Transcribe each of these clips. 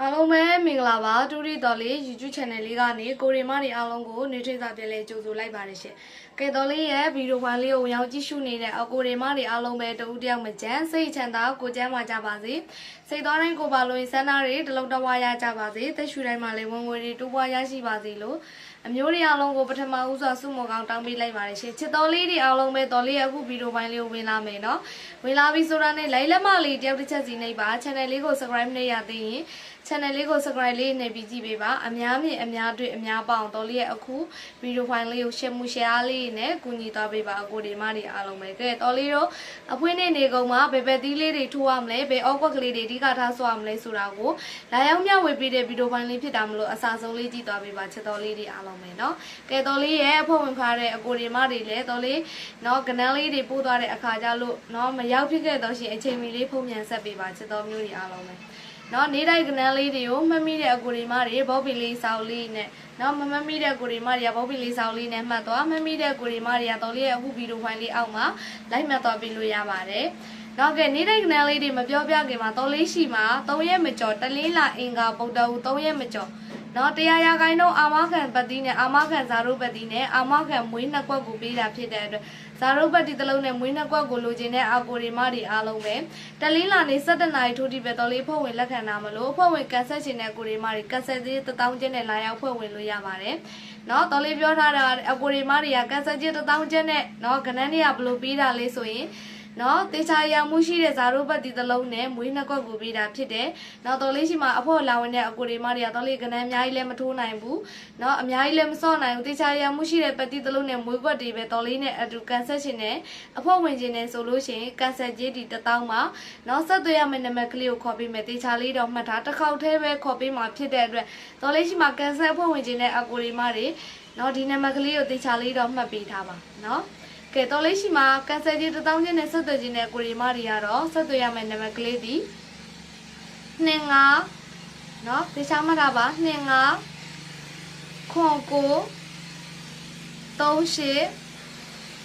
အားလုံးပဲမင်္ဂလာပါတူရီတော်လေး YouTube channel လေးကနေကိုရီမတွေအားလုံးကိုနေထွေးစာပြန်လဲကြိုဆိုလိုက်ပါတယ်ရှင်။ကဲတော်လေးရဲ့ဗီဒီယိုဖိုင်လေးကိုရောက်ကြည့်ရှုနေတဲ့အကိုရီမတွေအားလုံးပဲတဦးတယောက်မကြမ်းစိတ်ချမ်းသာကိုကျမ်းမာကြပါစေ။စိတ်သွားတိုင်းကိုပါလို့စန္ဒာတွေတလုံးတဝါရကြပါစေ။သက်ရှူတိုင်းမှာလည်းဝင်ငွေတွေတိုးပွားရရှိပါစေလို့အမျိုးတွေအားလုံးကိုပထမဦးစွာစုမော်ကောင်တောင်းပေးလိုက်ပါတယ်ရှင်။ချစ်တော်လေးတွေအားလုံးပဲတော်လေးအခုဗီဒီယိုဖိုင်လေးကိုဝင်လာမယ်နော်။ဝင်လာပြီဆိုတာနဲ့လိုက်လက်မလေးတယောက်တစ်ချက်စီနေပါ channel လေးကို subscribe နေရသေးရင်channel လေးကို subscribe လေးနေပြီးကြည့်ပေးပါအများမြင်အများတွေ့အများပေါအောင်တော်လေးရဲ့အခုဗီဒီယိုဖိုင်လေးကို share လေးနဲ့ကူညီသွားပေးပါအကိုဒီမတွေအားလုံးပဲကဲတော်လေးတို့အဖွင့်နေကုန်မှာဘယ်ဘက်သီးလေးတွေထိုးရမလဲဘယ်အောက်ကကလေးတွေအဓိကထားဆွရမလဲဆိုတာကိုလာရောက်မျှဝေပေးတဲ့ဗီဒီယိုဖိုင်လေးဖြစ်တာမလို့အစားဆုံးလေးကြည့်သွားပေးပါချစ်တော်လေးတွေအားလုံးပဲเนาะကဲတော်လေးရဲ့အဖွဲ့ဝင်ခါတဲ့အကိုဒီမတွေလည်းတော်လေးเนาะကနန်းလေးတွေပို့သွားတဲ့အခါကျလို့เนาะမရောက်ဖြစ်ခဲ့တော့ရှင်အချိန်မီလေးဖုံးပြန်ဆက်ပေးပါချစ်တော်မျိုးတွေအားလုံးပဲနော်နေတိုင်းကနန်းလေးတွေကိုမှတ်မိတဲ့အကူဒီမတွေဘောပီလေးစောက်လေးနဲ့နော်မမှတ်မိတဲ့ကူဒီမတွေကဘောပီလေးစောက်လေးနဲ့မှတ်သွားမှတ်မိတဲ့ကူဒီမတွေကတော်လေးရဲ့အခုဗီဒီယိုဖိုင်လေးအောက်မှာလိုက်မှတ်သွားပြီးလို့ရပါတယ်နော်ကဲနေတိုင်းကနန်းလေးတွေမပြောပြခင်မှာတော်လေးရှိမှာ3ရက်မကျော်တလင်းလာအင်္ဂါဗုဒ္ဓဟူ3ရက်မကျော်နော်တရားရခိုင်တော့အာမခံပတ်တိနဲ့အာမခံဇာရုပတ်တိနဲ့အာမခံမွေးနှစ်ကွက်ကိုပေးတာဖြစ်တဲ့အတွက်ဇာရုပတ်တိတစ်လုံးနဲ့မွေးနှစ်ကွက်ကိုလိုချင်တဲ့အာကိုရီမတွေအားလုံးပဲတလင်းလာနေ17နာရီထိုးတိပဲတော်လေးဖွဲ့ဝင်လက်ခံတာမလို့ဖွဲ့ဝင်ကန်ဆက်ရှင်တဲ့ကိုရီမတွေကဆက်သေး1000ကျပ်နဲ့လာရောက်ဖွဲ့ဝင်လို့ရပါတယ်နော်တော်လေးပြောထားတာအကိုရီမတွေကကန်ဆက်ကျပ်1000ကျပ်နဲ့နော်ကနန်းတွေကဘလို့ပေးတာလေးဆိုရင်နော်တေချာရမှုရှိတဲ့ဇာရုပတ်တီတစ်လုံးနဲ့မွေးနှစ်ကွက်ကိုပေးတာဖြစ်တယ်။နောက်တော်လေးရှိမှာအဖို့လာဝင်တဲ့အကိုတွေမတွေကတော်လေးကနန်းအများကြီးလည်းမထိုးနိုင်ဘူး။နော်အများကြီးလည်းမစော့နိုင်ဘူးတေချာရမှုရှိတဲ့ပတ်တီတစ်လုံးနဲ့မွေးကွက်တွေပဲတော်လေးနဲ့အတူကန်ဆက်ရှင်နဲ့အဖို့ဝင်ခြင်းနဲ့ဆိုလို့ရှိရင်ကန်ဆက်ကြီးတီ1000မှာနော်ဆက်သွယ်ရမယ့်နံပါတ်ကလေးကိုခေါ်ပေးမယ်တေချာလေးတော့မှတ်ထားတစ်ခေါက်တည်းပဲခေါ်ပေးမှာဖြစ်တဲ့အတွက်တော်လေးရှိမှာကန်ဆက်အဖို့ဝင်ခြင်းနဲ့အကိုတွေမတွေနော်ဒီနံပါတ်ကလေးကိုတေချာလေးတော့မှတ်ပေးထားပါနော်ကဲတော်လေးရှိမှာကန်ဆယ်ကြီး1000ကျင်းနဲ့ဆက်သွယ်ခြင်းနဲ့ကိုရီမတွေကတော့ဆက်သွယ်ရမယ့်နံပါတ်ကလေးဒီ25เนาะဒီချာမှတ်တာပါ25ခွန်ကို38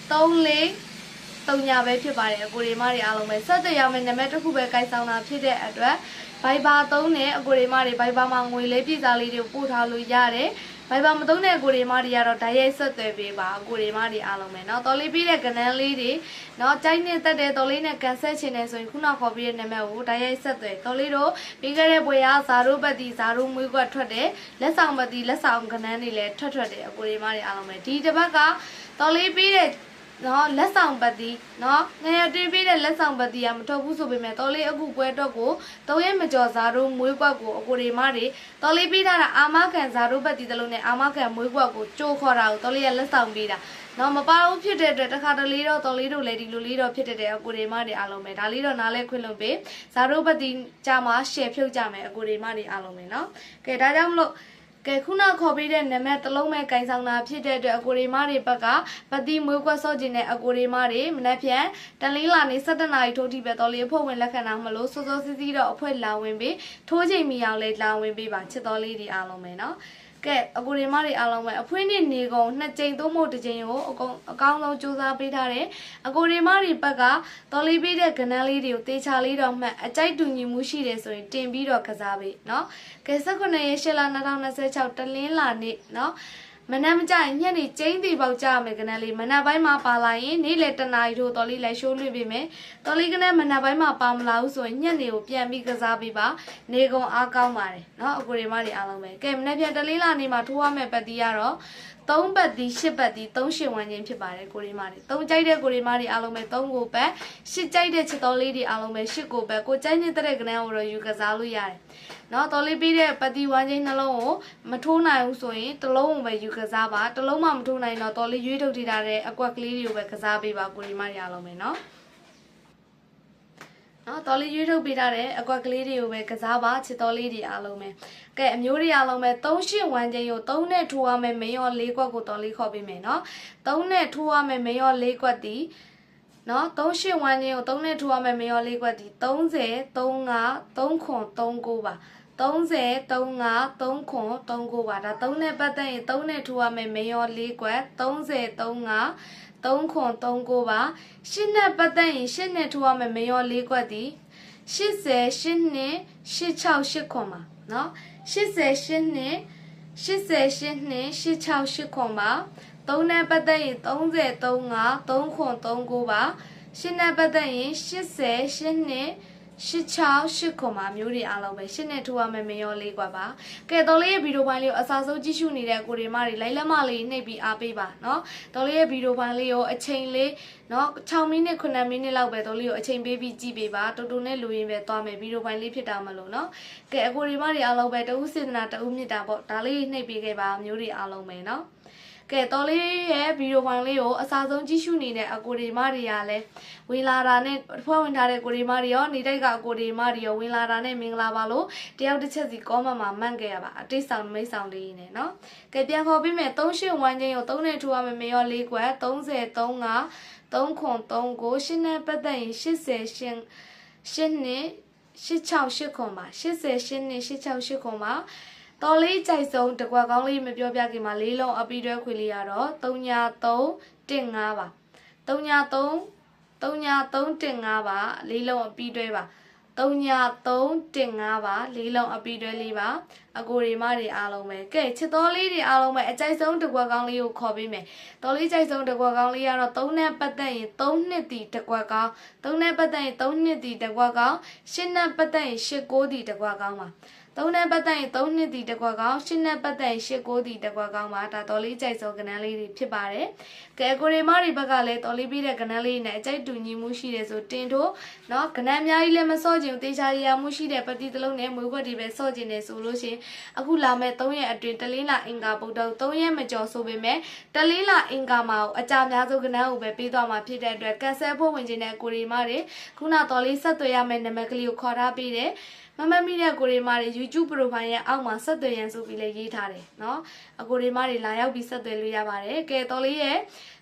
34ညာပဲဖြစ်ပါတယ်အကိုရီမတွေအားလုံးပဲဆက်သွယ်ရမယ့်နံပါတ်တစ်ခုပဲကိုင်ဆောင်တာဖြစ်တဲ့အတွက် Viber 3နဲ့အကိုရီမတွေ Viber မှာငွေလေးပြည်စားလေးတွေပို့ထားလို့ရတယ်Viber မသုံးတဲ့အကိုရီမတွေကတော့ဓာတ်ရိုက်ဆက်သွယ်ပေးပါအကိုရီမတွေအားလုံးပဲเนาะတော်လေးပြီးတဲ့ကနန်းလေးတွေเนาะကြိုက်နေတတ်တဲ့တော်လေးနဲ့ကန်ဆက်ချင်နေဆိုရင်ခုနခေါ်ပြီးတဲ့နာမည်ကိုဓာတ်ရိုက်ဆက်သွယ်တော်လေးတို့ပြီးခဲ့တဲ့ဘွေရဇာရုပတ်တီဇာရုမွေးကွက်ထွက်တယ်လက်ဆောင်ပတ်တီလက်ဆောင်ကနန်းတွေလည်းထွက်တယ်အကိုရီမတွေအားလုံးပဲဒီတစ်ပတ်ကတော်လေးပြီးတဲ့နော်လက်ဆောင်ပတ်တီနော်ငယ်တီးပြီးတဲ့လက်ဆောင်ပတ်တီကမထွက်ဘူးဆိုပေမဲ့တော်လေးအခုပွဲတော့ကို3ရက်မကျော်ဇာရုမွေးကွက်ကိုအကိုရီမတွေတော်လေးပြီးထားတာအာမခံဇာရုပတ်တီတလုံးနဲ့အာမခံမွေးကွက်ကိုကြိုးခေါ်တာကိုတော်လေးကလက်ဆောင်ပေးတာနော်မပါဘူးဖြစ်တဲ့အတွက်တခါတလေတော့တော်လေးတို့လည်းဒီလိုလေးတော့ဖြစ်တဲ့အကိုရီမတွေအားလုံးပဲဒါလေးတော့နားလဲခွင့်လွှတ်ပေးဇာရုပတ်တီကြမှာ share ဖြုတ်ကြမယ်အကိုရီမတွေအားလုံးပဲနော်ကဲဒါကြောင့်မလို့ကဲခုနခေါ်ပေးတဲ့နာမည်တစ်လုံးပဲကင်ဆောင်တာဖြစ်တဲ့အတွက်အကိုရီမတွေဘက်ကပတိမွေးကွက်စော့ခြင်းနဲ့အကိုရီမတွေမနေ့ဖြန်တလင်းလာနေ17နာရီထိုးတိပဲတော်လေးအဖွဲ့ဝင်လက်ခံတာမလို့စောစောစီးစီးတော့အဖွဲ့လာဝင်ပြီးထိုးချိန်မီအောင်လဲလာဝင်ပေးပါချစ်တော်လေးတွေအားလုံးပဲနော်ကဲအကိုရီမတွေအားလုံးပဲအဖွင့်နေကုန်2ကြိမ်သို့မဟုတ်1ကြိမ်ကိုအကောင်းဆုံးစူးစမ်းပေးထားတယ်အကိုရီမတွေဘက်ကတော်လေးပေးတဲ့ကနန်းလေးတွေကိုတေချာလေးတော့မှတ်အကြိုက်တူညီမှုရှိတယ်ဆိုရင်တင်ပြီးတော့ကစားပေးเนาะကဲ19ရက်8လ2026တလင်းလာနေ့เนาะမနက်မကြရင်ညနေကျင်းတီပေါက်ကြမယ်ကနန်းလေးမနက်ပိုင်းမှာပါလာရင်နေ့လယ်တနာရီထိုးတော်လေးလိုက်ရှိုးလွှင့်ပေးမယ်တော်လေးကနန်းမနက်ပိုင်းမှာပါမလာဘူးဆိုရင်ညနေကိုပြန်ပြီးကစားပေးပါနေကုန်အားကောင်းပါတယ်เนาะအကိုရီမတွေအားလုံးပဲကဲမနက်ပြန်တလင်းလာနေ့မှာထိုးရမယ့်ပတ်တီကတော့3ပတ်တီ10ပတ်တီ3ရှင်ဝန်းချင်းဖြစ်ပါတယ်ကိုရီမတွေ3ကြိုက်တဲ့ကိုရီမတွေအားလုံးပဲ3ကိုပတ်10ကြိုက်တဲ့ချစ်တော်လေးတွေအားလုံးပဲ10ကိုပတ်ကိုကြိုက်နေတဲ့ကနန်းကိုတော့ယူကစားလို့ရတယ်နော်တော်လေးပြီးတဲ့ပတ်တီဝန်းချင်းနှလုံးကိုမထိုးနိုင်ဘူးဆိုရင်တစ်လုံးကိုပဲယူကစားပါတစ်လုံးမှမထိုးနိုင်တော့တော်လေးရွေးထုတ်ထိထားတဲ့အကွက်ကလေးတွေကိုပဲကစားပေးပါကိုရီမရအောင်မယ်နော်နော်တော်လေးရွေးထုတ်ပေးထားတဲ့အကွက်ကလေးတွေကိုပဲကစားပါချစ်တော်လေးတွေအားလုံးပဲကဲအမျိုးတွေအားလုံးပဲ38ဝန်းချင်းကို3နဲ့ထိုးရမယ်မင်းရော4ကွက်ကိုတော်လေးခေါ်ပေးမယ်နော်3နဲ့ထိုးရမယ်မင်းရော4ကွက်တီနော်38ဝန်းချင်းကို3နဲ့ထိုးရမယ်မင်းရော4ကွက်တီ30 35 3ခွန်39ပါ30 35 3ခွန်39ပါဒါ3နဲ့ပတ်သက်ရင်3နဲ့ထိုးရမယ်မင်းရော4ကွက်30 35 3ခွန်39ပါ8နဲ့ပတ်သက်ရင်8နဲ့ထိုးရမယ်မင်းရော4ကွက်တီ80 8နဲ့86 8ခွန်ပါ နော်88နှစ်88နှစ်868ခွန်ပါ3နဲ့ပတ်သက်ရင်3035 339ပါ8နဲ့ပတ်သက်ရင်88နှစ်868ခွန်ပါမျိုးတွေအားလုံးပဲ8နဲ့ထိုးရမယ်မရောလေးกว่าပါကဲတော်လေးရဲ့ဗီဒီယိုပိုင်းလေးကိုအစားဆုံးကြည့်ရှုနေတဲ့ကိုတွေမတွေလိုက်လက်မလေးနှိပ်ပြီးအားပေးပါနော်တော်လေးရဲ့ဗီဒီယိုပိုင်းလေးကိုအချိန်လေးနော်6မိနစ်9မိနစ်လောက်ပဲတော်လေးကိုအချိန်ပေးပြီးကြည့်ပေးပါတူတူနဲ့လူရင်းပဲသွားမယ်ဗီဒီယိုပိုင်းလေးဖြစ်တာမလို့နော်ကဲအကိုတွေမတွေအားလုံးပဲတဦးစေတနာတဦးမြတ်တာပေါ့ဒါလေးနှိပ်ပေးခဲ့ပါမျိုးတွေအားလုံးပဲနော်ကဲတော်လေးရဲ့ဗီဒီယိုပိုင်းလေးကိုအစားဆုံးကြည့်ရှုနေတဲ့အကိုဒီမတွေကလည်းဝင်လာတာနဲ့ဖွဲ့ဝင်ထားတဲ့ကိုဒီမတွေရောနေတိုက်ကအကိုဒီမတွေရောဝင်လာတာနဲ့မင်္ဂလာပါလို့တယောက်တစ်ချက်စီကောမန့်မှာမှန့်ခဲ့ရပါအတိတ်ဆောင်မိတ်ဆောင်လေးနဲ့နော်ကဲပြန်ခေါ်ပြီးမယ်38ဝမ်းချင်းကို3နဲ့ထိုးရမယ်မရော4ကွက်30 35 3ခွန်3ကို8နဲ့ပတ်သက်ရင်80ရှင်8နှစ်868ခွန်ပါ88နှစ်868ခွန်ပါတော်လေးကြိုက်ဆုံးတကွာကောင်းလေးမပြောပြခင်မှာလေးလုံးအပီတွဲခွေလေးရတော့3315ပါ3315ပါလေးလုံးအပီတွဲပါ3315ပါလေးလုံးအပီတွဲလေးပါအကိုရီမတွေအားလုံးပဲကဲချစ်တော်လေးတွေအားလုံးပဲအကြိုက်ဆုံးတကွာကောင်းလေးကိုခေါ်ပေးမယ်တော်လေးကြိုက်ဆုံးတကွာကောင်းလေးကတော့3နဲ့ပတ်သက်ရင်3နှစ်တီတကွာကောင်း3နဲ့ပတ်သက်ရင်3နှစ်တီတကွာကောင်း8နဲ့ပတ်သက်ရင်8 9တီတကွာကောင်းပါ3နဲ့ပတ်သက်ရင်3နှစ်တီတကွာကောင်း8နဲ့ပတ်သက်ရင်8 9တီတကွာကောင်းပါဒါတော်လေးကြိုက်ဆုံးကဏ္ဍလေးတွေဖြစ်ပါတယ်ကဲကိုရီမတွေဘက်ကလည်းတော်လေးပြီးတဲ့ကဏ္ဍလေးနဲ့အကြိုက်တူညီမှုရှိတယ်ဆိုတင်ထိုးเนาะကဏ္ဍအများကြီးလည်းမစော့ချင်တေချာရမှုရှိတဲ့ပတိတလုံးနဲ့မွေးဘက်တွေပဲစော့ချင်တယ်ဆိုလို့ရှိရင်အခုလာမဲ့3ရက်အတွင်းတလင်းလာအင်္ဂါဗုဒ္ဓ3ရက်မကျော်ဆိုပေမဲ့တလင်းလာအင်္ဂါမှာအကြအများဆုံးကဏ္ဍကိုပဲပေးသွားမှာဖြစ်တဲ့အတွက်ကန်ဆယ်ဖို့ဝင်ခြင်းတဲ့ကိုရီမတွေခုနတော်လေးဆက်သွယ်ရမယ့်နံပါတ်ကလေးကိုခေါ်ထားပေးတယ်မမမီတဲ့ကိုရီမာတွေ YouTube profile ရဲ့အောက်မှာဆက်သွယ်ရန်ဆိုပြီးလည်းရေးထားတယ်เนาะအကိုရီမာတွေလာရောက်ပြီးဆက်သွယ်လို့ရပါတယ်ကဲတော်လေးရဲ့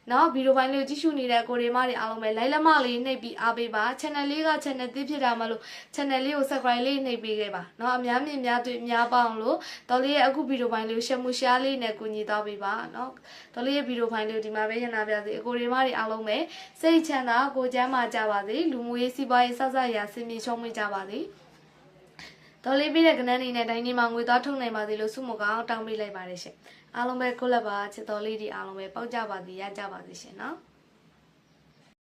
เนาะဗီဒီယိုပိုင်းလေးကိုကြည့်ရှုနေတဲ့ကိုရီမာတွေအားလုံးပဲလိုက်လက်မလေးနှိပ်ပြီးအားပေးပါ channel လေးက channel သစ်ဖြစ်တာမလို့ channel လေးကို subscribe လေးနှိပ်ပေးခဲ့ပါเนาะအများမြင်များတွေ့အများပေါအောင်လို့တော်လေးရဲ့အခုဗီဒီယိုပိုင်းလေးကို share မှု share လေးနဲ့ကူညီသွားပေးပါเนาะတော်လေးရဲ့ဗီဒီယိုပိုင်းလေးကိုဒီမှာပဲရနာပြစေအကိုရီမာတွေအားလုံးပဲစိတ်ချမ်းသာကိုကျမ်းမာကြပါစေလူမှုရေးစီးပွားရေးဆက်ဆက်ရာဆင်ပြေချုံးမွေးကြပါစေတော်လေးပြီးတဲ့ကဏ္ဍနေနဲ့တိုင်းနေမှာငွေသားထုတ်နိုင်ပါသေးလို့ဆုမကောင်းတောင်းပေးလိုက်ပါတယ်ရှင်အားလုံးပဲကိုလက်ပါချစ်တော်လေးဒီအားလုံးပဲပေါက်ကြပါသည်ရကြပါစေရှင်နော်